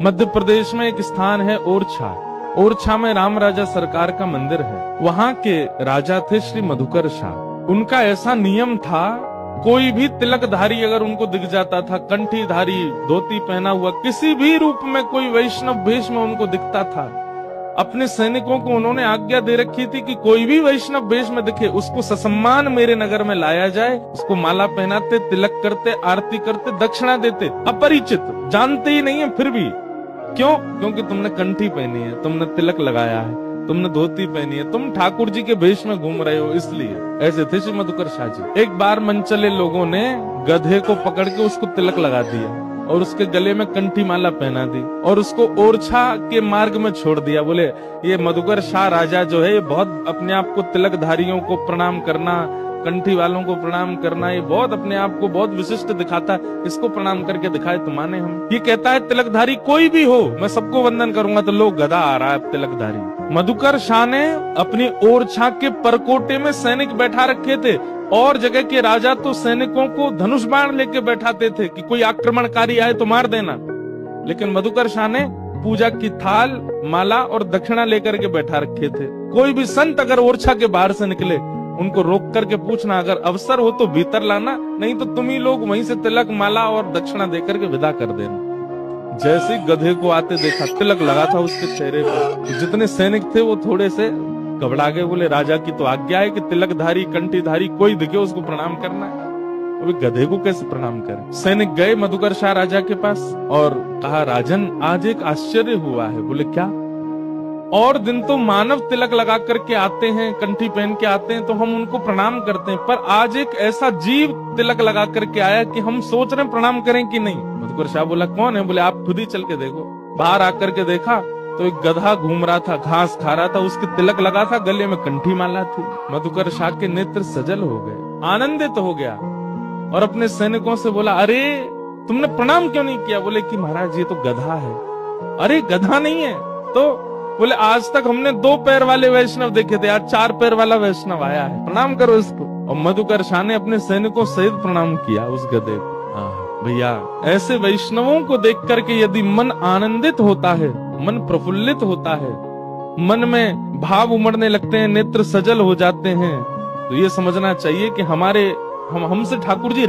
मध्य प्रदेश में एक स्थान है ओरछा। ओरछा में राम राजा सरकार का मंदिर है। वहाँ के राजा थे श्री मधुकर शाह। उनका ऐसा नियम था, कोई भी तिलकधारी अगर उनको दिख जाता था, कंठीधारी, धोती पहना हुआ, किसी भी रूप में कोई वैष्णव वेश में उनको दिखता था, अपने सैनिकों को उन्होंने आज्ञा दे रखी थी कि कोई भी वैष्णव वेश में दिखे उसको ससम्मान मेरे नगर में लाया जाए। उसको माला पहनाते, तिलक करते, आरती करते, दक्षिणा देते। अपरिचित, जानते ही नहीं है, फिर भी क्यों? क्योंकि तुमने कंठी पहनी है, तुमने तिलक लगाया है, तुमने धोती पहनी है, तुम ठाकुर जी के वेश में घूम रहे हो, इसलिए। ऐसे थे श्री मधुकर शाह जी। एक बार मनचले लोगों ने गधे को पकड़ के उसको तिलक लगा दिया और उसके गले में कंठी माला पहना दी और उसको ओरछा के मार्ग में छोड़ दिया। बोले ये मधुकर शाह राजा जो है, ये बहुत अपने आप को तिलकधारियों को प्रणाम करना, कंठी वालों को प्रणाम करना, ये बहुत अपने आप को बहुत विशिष्ट दिखाता है, इसको प्रणाम करके दिखाए तो माने हम। ये कहता है तिलकधारी कोई भी हो, मैं सबको वंदन करूंगा, तो लोग गधा आ रहा है तिलकधारी। मधुकर शाह ने अपनी ओरछा के परकोटे में सैनिक बैठा रखे थे और जगह के राजा तो सैनिकों को धनुष बाण लेके बैठाते थे कि कोई आक्रमणकारी आए तो मार देना। लेकिन मधुकर शाह ने पूजा की थाल, माला और दक्षिणा लेकर के बैठा रखे थे। कोई भी संत अगर ओरछा के बाहर से निकले, उनको रोक करके पूछना, अगर अवसर हो तो भीतर लाना, नहीं तो तुम ही लोग वहीं से तिलक, माला और दक्षिणा देकर के विदा कर देना। जैसे गधे को आते देखा, तिलक लगा था उसके चेहरे पर, तो जितने सैनिक थे वो थोड़े से घबरा गए। बोले राजा की तो आज्ञा है कि तिलकधारी, कंठीधारी कोई दिखे उसको प्रणाम करना है, अभी गधे को कैसे प्रणाम करें? सैनिक गए मधुकर शाह राजा के पास और कहा, राजन आज एक आश्चर्य हुआ है। बोले क्या? और दिन तो मानव तिलक लगा करके आते हैं, कंठी पहन के आते हैं, तो हम उनको प्रणाम करते हैं, पर आज एक ऐसा जीव तिलक लगा करके आया कि हम सोच रहे हैं प्रणाम करें कि नहीं। मधुकर शाह बोला कौन है? बोले आप खुद ही चल के देखो। बाहर आकर के देखा तो एक गधा घूम रहा था, घास खा रहा था, उसके तिलक लगा था, गले में कंठी माला थी। मधुकर शाह के नेत्र सजल हो गए, आनंदित हो गया और अपने सैनिकों से बोला, अरे तुमने प्रणाम क्यों नहीं किया? बोले कि महाराज ये तो गधा है। अरे गधा नहीं है तो? बोले आज तक हमने 2 पैर वाले वैष्णव देखे थे, आज 4 पैर वाला वैष्णव आया है, प्रणाम करो इसको। और मधुकर शाह ने अपने सैनिकों सहित प्रणाम किया उस गधे को। भैया ऐसे वैष्णवों को देख करके यदि मन आनंदित होता है, मन प्रफुल्लित होता है, मन में भाव उमड़ने लगते हैं, नेत्र सजल हो जाते हैं, तो ये समझना चाहिए कि हमसे ठाकुर जी